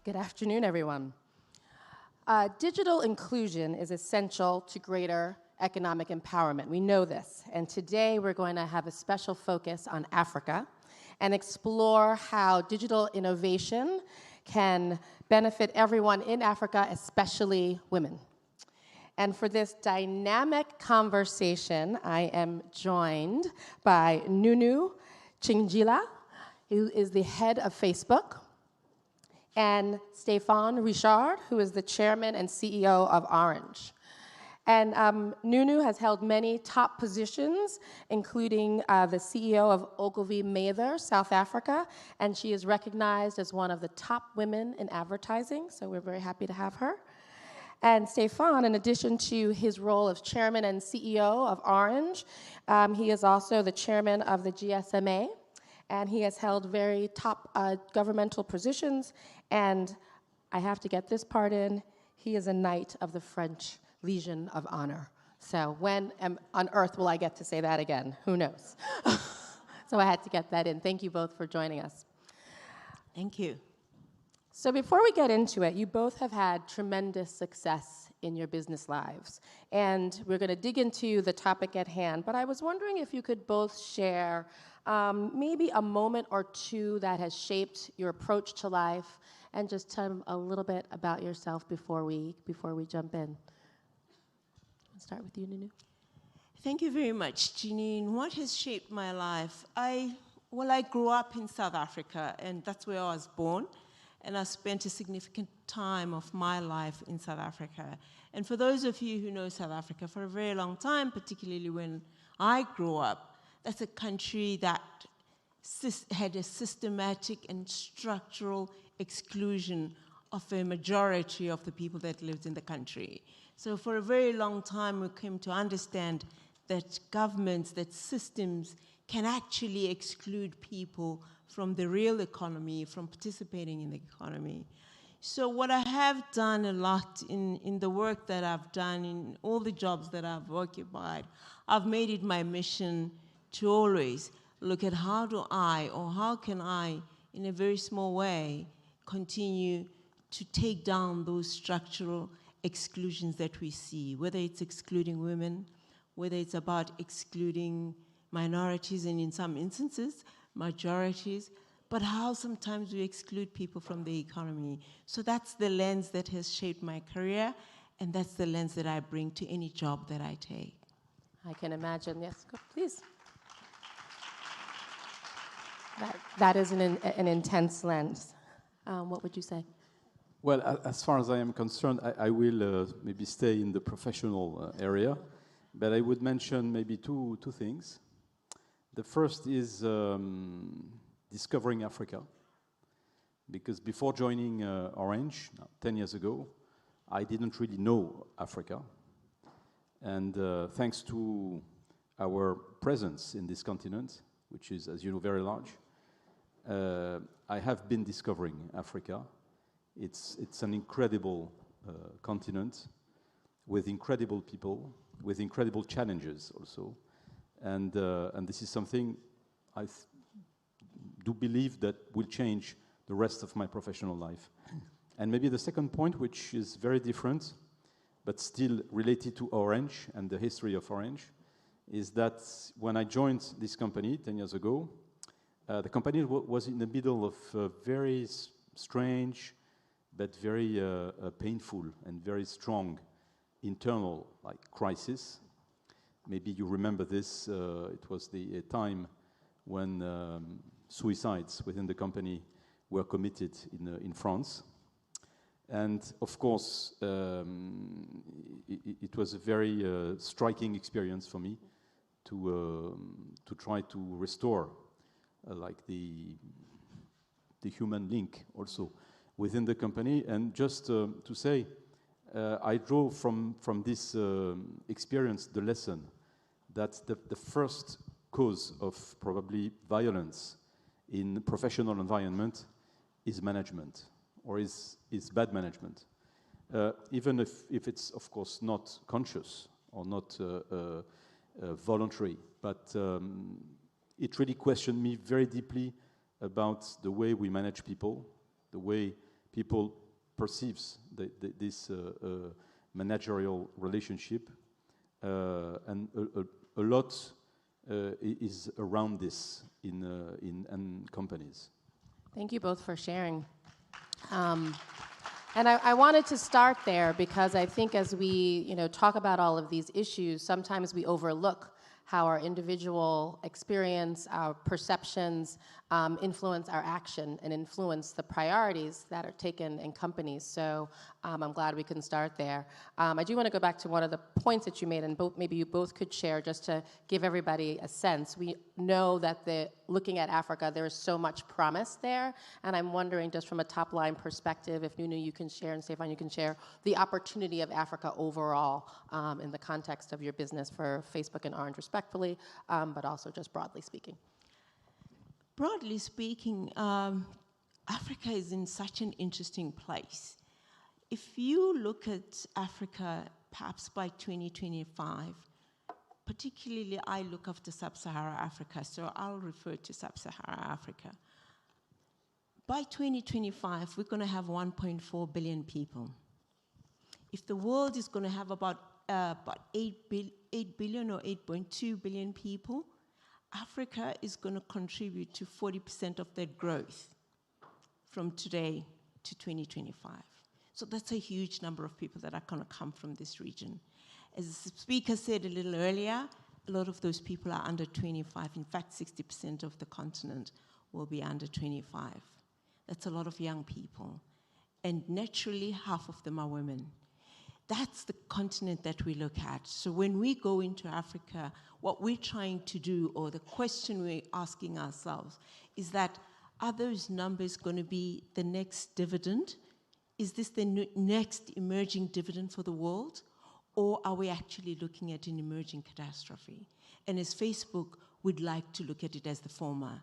Good afternoon, everyone. Digital inclusion is essential to greater economic empowerment. We know this, and today we're going to have a special focus on Africa and explore how digital innovation can benefit everyone in Africa, especially women. And for this dynamic conversation, I am joined by Nunu Chingila, who is the head of Facebook, and Stéphane Richard, who is the chairman and CEO of Orange. And Nunu has held many top positions, including the CEO of Ogilvy Mather, South Africa, and she is recognized as one of the top women in advertising, so we're very happy to have her. And Stéphane, in addition to his role as chairman and CEO of Orange, he is also the chairman of the GSMA, and he has held very top governmental positions, and I have to get this part in, he is a knight of the French Legion of Honor. So when on earth will I get to say that again? Who knows? So I had to get that in. Thank you both for joining us. Thank you. So before we get into it, you both have had tremendous success in your business lives. And we're going to dig into the topic at hand. But I was wondering if you could both share maybe a moment or two that has shaped your approach to life, and just tell them a little bit about yourself before we jump in. I'll start with you, Nunu. Thank you very much, Jeanine. What has shaped my life? I grew up in South Africa, and that's where I was born. And I spent a significant time of my life in South Africa. And for those of you who know South Africa for a very long time, particularly when I grew up, that's a country that had a systematic and structural exclusion of a majority of the people that lived in the country. So for a very long time, we came to understand that governments, that systems can actually exclude people from the real economy, from participating in the economy. So what I have done a lot in the work that I've done, in all the jobs that I've occupied, I've made it my mission to always look at how can I, in a very small way, continue to take down those structural exclusions that we see, whether it's excluding women, whether it's about excluding minorities, and in some instances, majorities, but how sometimes we exclude people from the economy. So that's the lens that has shaped my career, and that's the lens that I bring to any job that I take. I can imagine. Yes, go, please. That is an intense lens. What would you say? Well, as far as I am concerned, I will maybe stay in the professional area, but I would mention maybe two things. The first is discovering Africa, because before joining Orange 10 years ago, I didn't really know Africa. And thanks to our presence in this continent, which is, as you know, very large, I have been discovering Africa. It's an incredible continent with incredible people, with incredible challenges also. And this is something I do believe that will change the rest of my professional life. And maybe the second point, which is very different, but still related to Orange and the history of Orange, is that when I joined this company 10 years ago, the company was in the middle of a very strange, but very painful and very strong internal crisis. Maybe you remember this. It was the time when suicides within the company were committed in France. And of course, it was a very striking experience for me to try to restore the human link also within the company. And just to say, I draw from this experience the lesson that the first cause of probably violence in professional environment is management, or is bad management. Even if it's, of course, not conscious or not voluntary, but it really questioned me very deeply about the way we manage people, the way people perceives this managerial relationship, and a lot is around this in companies. Thank you both for sharing. And I wanted to start there because I think as we talk about all of these issues, sometimes we overlook how our individual experience, our perceptions influence our action and influence the priorities that are taken in companies. So I'm glad we can start there. I do want to go back to one of the points that you made, and maybe you both could share just to give everybody a sense. We know that looking at Africa, there is so much promise there, and I'm wondering just from a top-line perspective, if Nunu you can share and Stefan you can share, the opportunity of Africa overall in the context of your business for Facebook and Orange respectively, but also just broadly speaking. Broadly speaking, Africa is in such an interesting place. If you look at Africa, perhaps by 2025, particularly I look after Sub-Saharan Africa, so I'll refer to Sub-Saharan Africa. By 2025, we're going to have 1.4 billion people. If the world is going to have about 8 billion or 8.2 billion people, Africa is going to contribute to 40% of that growth from today to 2025. So that's a huge number of people that are going to come from this region. As the speaker said a little earlier, a lot of those people are under 25. In fact, 60% of the continent will be under 25. That's a lot of young people. And naturally, half of them are women. That's the continent that we look at. So when we go into Africa, what we're trying to do, or the question we're asking ourselves, is that are those numbers going to be the next dividend? Is this the next emerging dividend for the world? Or are we actually looking at an emerging catastrophe? And as Facebook, we'd like to look at it as the former.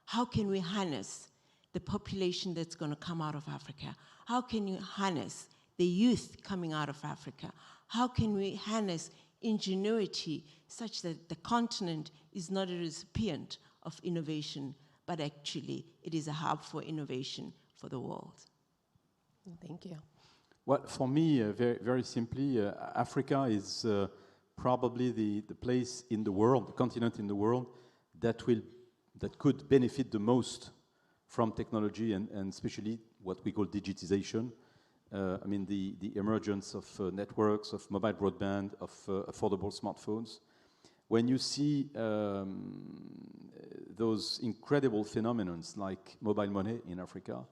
How can we harness the population that's going to come out of Africa? How can you harness the youth coming out of Africa? How can we harness ingenuity such that the continent is not a recipient of innovation, but actually it is a hub for innovation for the world? Thank you. Well, for me, very, very simply, Africa is probably the place in the world, the continent in the world, that could benefit the most from technology and especially what we call digitization. I mean, the emergence of networks, of mobile broadband, of affordable smartphones. When you see those incredible phenomena like mobile money in Africa,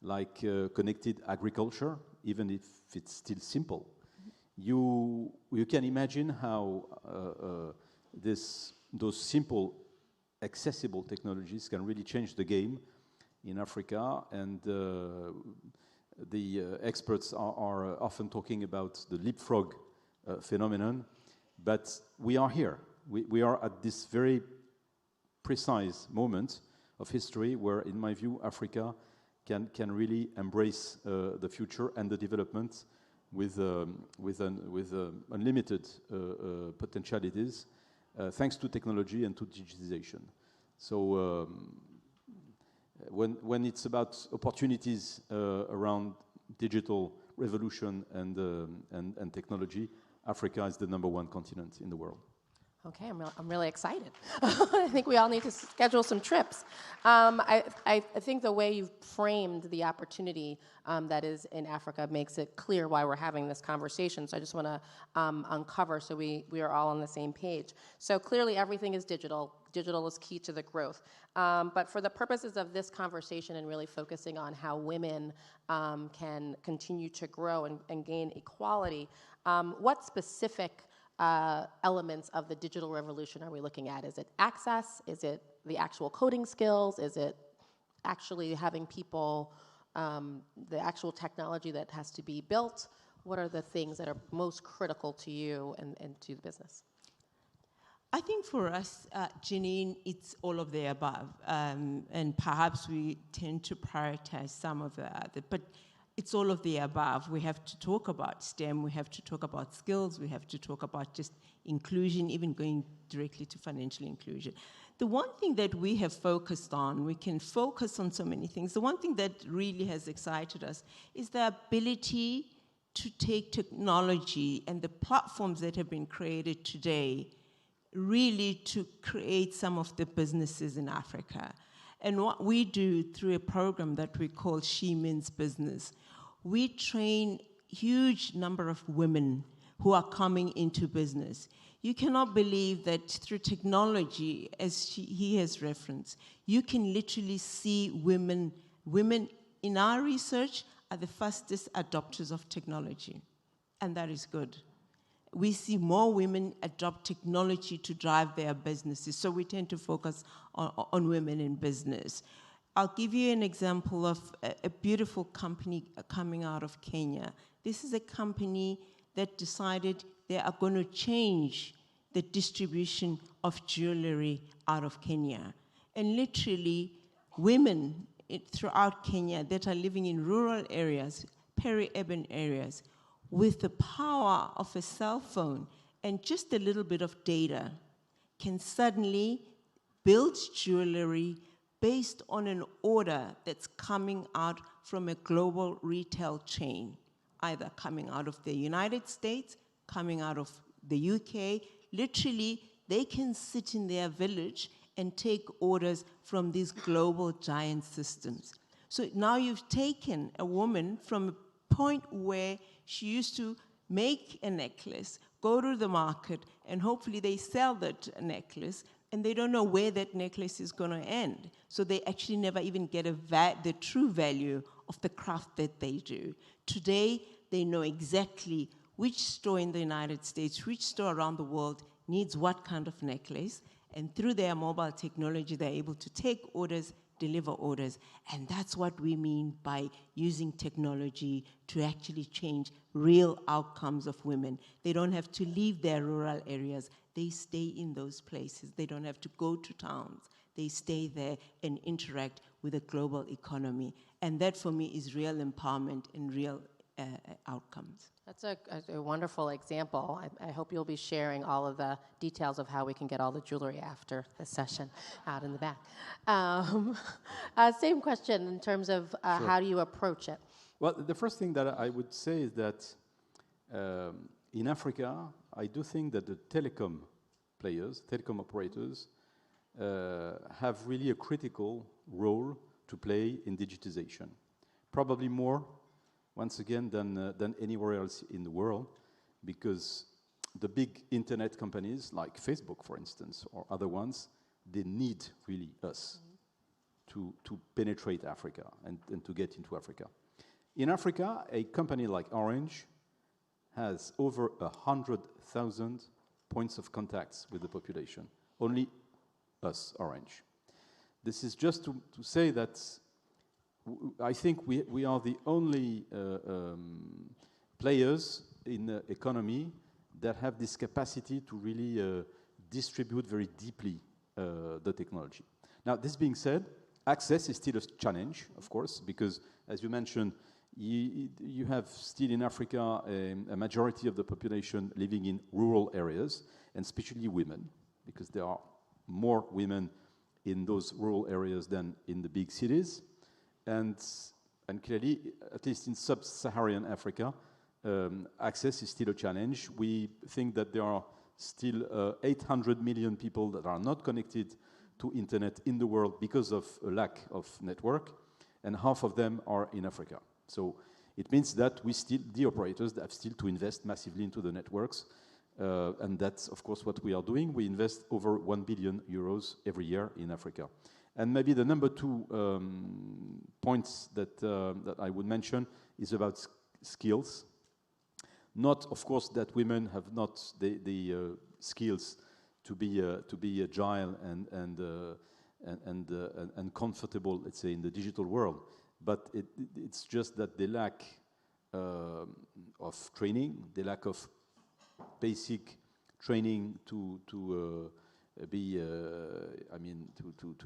like connected agriculture, even if it's still simple, you can imagine how those simple, accessible technologies can really change the game in Africa. And the experts are often talking about the leapfrog phenomenon, but we are here. We are at this very precise moment of history where, in my view, Africa can really embrace the future and the development with unlimited potentialities, thanks to technology and to digitization. So when it's about opportunities around digital revolution and technology, Africa is the #1 continent in the world. Okay, I'm really excited. I think we all need to schedule some trips. I think the way you've framed the opportunity that is in Africa makes it clear why we're having this conversation. So I just want to uncover so we are all on the same page. So clearly everything is digital. Digital is key to the growth. But for the purposes of this conversation and really focusing on how women can continue to grow and gain equality, what specific elements of the digital revolution are we looking at? Is it access? Is it the actual coding skills? Is it actually having people, the actual technology that has to be built? What are the things that are most critical to you and to the business? I think for us, Jeanine, it's all of the above. And perhaps we tend to prioritize some of the other, but it's all of the above. We have to talk about STEM, we have to talk about skills, we have to talk about just inclusion, even going directly to financial inclusion. the one thing that we have focused on, we can focus on so many things. The one thing that really has excited us is the ability to take technology and the platforms that have been created today really to create some of the businesses in Africa. And what we do through a program that we call She Means Business, we train huge number of women who are coming into business. You cannot believe that through technology, as he has referenced, you can literally see women. Women in our research are the fastest adopters of technology, and that is good. We see more women adopt technology to drive their businesses, so we tend to focus on women in business. I'll give you an example of a beautiful company coming out of Kenya. This is a company that decided they are going to change the distribution of jewelry out of Kenya. And literally, women throughout Kenya that are living in rural areas, peri-urban areas, with the power of a cell phone and just a little bit of data, can suddenly build jewelry based on an order that's coming out from a global retail chain, either coming out of the United States, coming out of the UK. Literally, they can sit in their village and take orders from these global giant systems. So now you've taken a woman from a point where she used to make a necklace, go to the market, and hopefully they sell that necklace, and they don't know where that necklace is going to end. So they actually never even get the true value of the craft that they do. Today, they know exactly which store in the United States, which store around the world needs what kind of necklace, and through their mobile technology, they're able to take orders, deliver orders, and that's what we mean by using technology to actually change real outcomes of women. They don't have to leave their rural areas. They stay in those places. They don't have to go to towns. They stay there and interact with the global economy. And that, for me, is real empowerment and real outcomes. That's a wonderful example. I hope you'll be sharing all of the details of how we can get all the jewelry after the session out in the back. Same question in terms of Sure. how do you approach it? Well, the first thing that I would say is that in Africa, I do think that the telecom players, telecom operators, have really a critical role to play in digitization. Probably more, once again, than anywhere else in the world, because the big internet companies like Facebook, for instance, or other ones, they need really us to penetrate Africa and to get into Africa. In Africa, a company like Orange has over 100,000 points of contacts with the population. Only us, Orange. This is just to say that I think we are the only players in the economy that have this capacity to really distribute very deeply the technology. Now, this being said, access is still a challenge, of course, because, as you mentioned, you have still in Africa a majority of the population living in rural areas, and especially women, because there are more women in those rural areas than in the big cities. And clearly, at least in sub-Saharan Africa, access is still a challenge. We think that there are still 800 million people that are not connected to internet in the world because of a lack of network, and half of them are in Africa. So it means that the operators have still to invest massively into the networks, and that's, of course, what we are doing. We invest over 1 billion euros every year in Africa. And maybe the number two points that I would mention is about skills. Not, of course, that women have not the skills to be agile and comfortable, let's say, in the digital world, but it's just that they lack of training, they lack of basic training to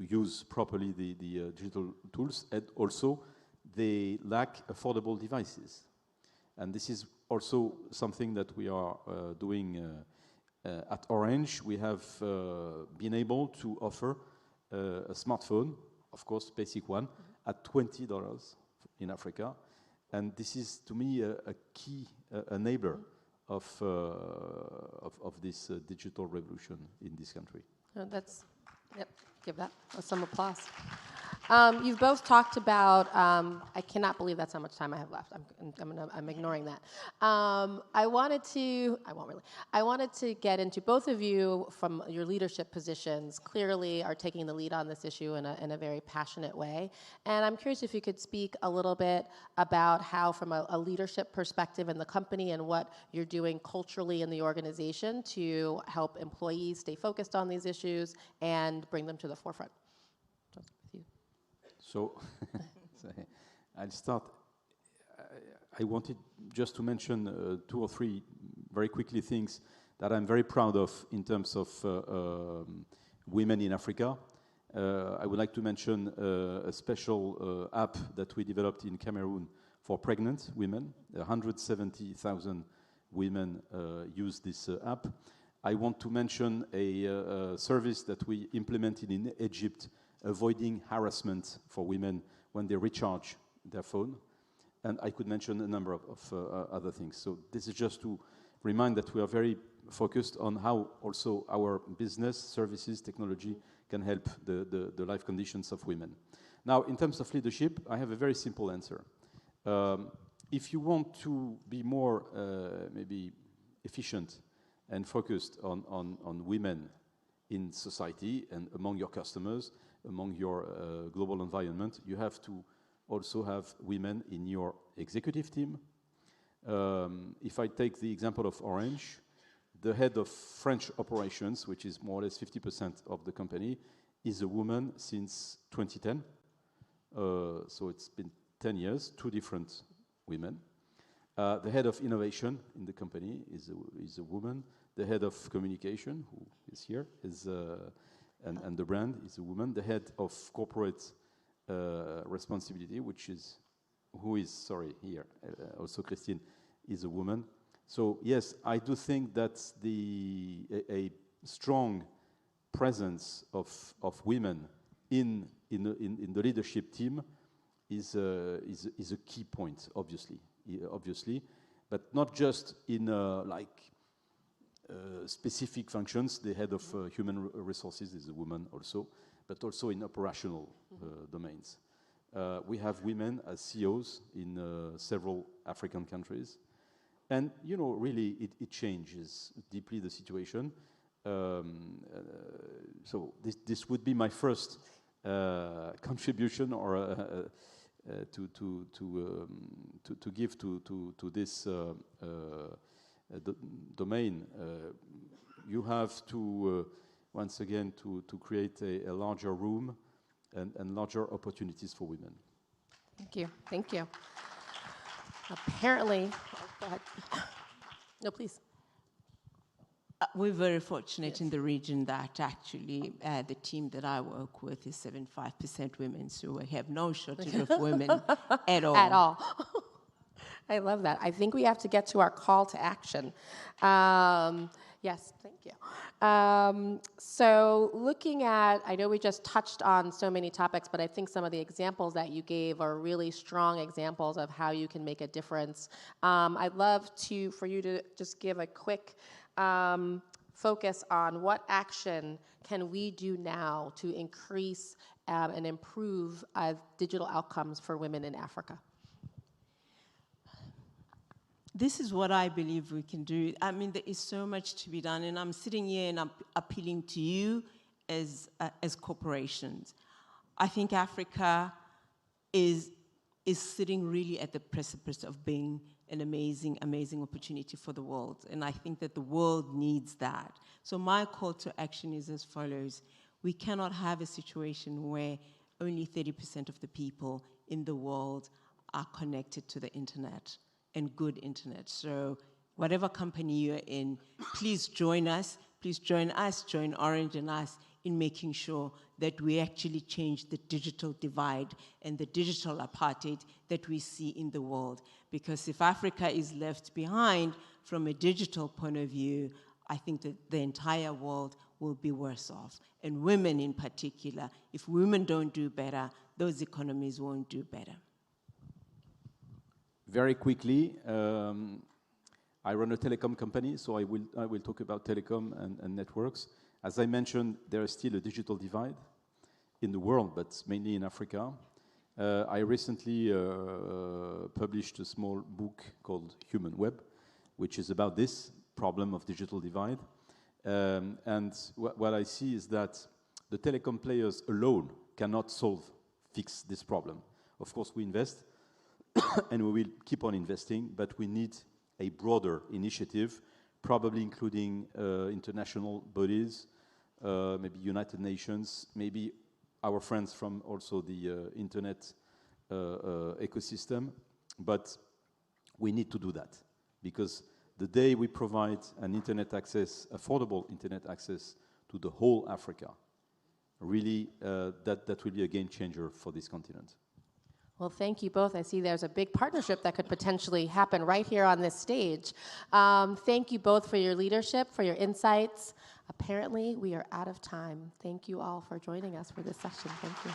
use properly the digital tools, and also they lack affordable devices. And this is also something that we are doing At Orange, we have been able to offer a smartphone, of course, basic one, at $20 in Africa. And this is, to me, a key enabler of this digital revolution in this country. Yep, give that some applause. You've both talked about, I cannot believe that's how much time I have left. I'm ignoring that. I wanted to get into both of you from your leadership positions, clearly are taking the lead on this issue in a very passionate way. And I'm curious if you could speak a little bit about how, from a leadership perspective in the company and what you're doing culturally in the organization to help employees stay focused on these issues and bring them to the forefront. So, I'll start. I wanted just to mention 2 or 3 very quickly things that I'm very proud of in terms of women in Africa. I would like to mention a special app that we developed in Cameroon for pregnant women. 170,000 women use this app. I want to mention a service that we implemented in Egypt, avoiding harassment for women when they recharge their phone. And I could mention a number of other things. So this is just to remind that we are very focused on how also our business, services, technology can help the life conditions of women. Now, in terms of leadership, I have a very simple answer. If you want to be more maybe efficient and focused on women in society and among your customers, among your global environment, you have to also have women in your executive team. If I take the example of Orange, the head of French operations, which is more or less 50% of the company, is a woman since 2010. So it's been 10 years, 2 different women. The head of innovation in the company is a woman. The head of communication, who is here, and the brand is a woman. The head of corporate responsibility, also Christine, is a woman. So yes, I do think that a strong presence of women in the leadership team is a key point, obviously, but not just in specific functions. The head of human resources is a woman also, but also in operational domains. We have women as CEOs in several African countries. And, really, it changes deeply the situation. So this would be my first contribution or to give to this domain. You have to, once again, to create a larger room and larger opportunities for women. Thank you. Apparently, go ahead. No, please. We're very fortunate in the region that actually the team that I work with is 75% women, so we have no shortage of women at all. At all. I love that. I think we have to get to our call to action. Yes, thank you. So looking at, I know we just touched on so many topics, but I think some of the examples that you gave are really strong examples of how you can make a difference. I'd love for you to just give a quick focus on what action can we do now to increase and improve digital outcomes for women in Africa. This is what I believe we can do. I mean, there is so much to be done, and I'm sitting here and I'm appealing to you as corporations. I think Africa is sitting really at the precipice of being an amazing, amazing opportunity for the world, and I think that the world needs that. So my call to action is as follows. We cannot have a situation where only 30% of the people in the world are connected to the internet, and good internet. So whatever company you're in, please join us. Please join us, join Orange and us in making sure that we actually change the digital divide and the digital apartheid that we see in the world. Because if Africa is left behind from a digital point of view, I think that the entire world will be worse off. And women in particular, if women don't do better, those economies won't do better. Very quickly, I run a telecom company, so I will talk about telecom and networks. As I mentioned, there is still a digital divide in the world, but mainly in Africa. I recently published a small book called Human Web, which is about this problem of digital divide. And what I see is that the telecom players alone cannot fix this problem. Of course, we invest, and we will keep on investing, but we need a broader initiative, probably including international bodies, maybe United Nations, maybe our friends from also the internet ecosystem. But we need to do that, because the day we provide an internet access, affordable internet access to the whole Africa, really that will be a game changer for this continent. Well, thank you both. I see there's a big partnership that could potentially happen right here on this stage. Thank you both for your leadership, for your insights. Apparently, we are out of time. Thank you all for joining us for this session. Thank you.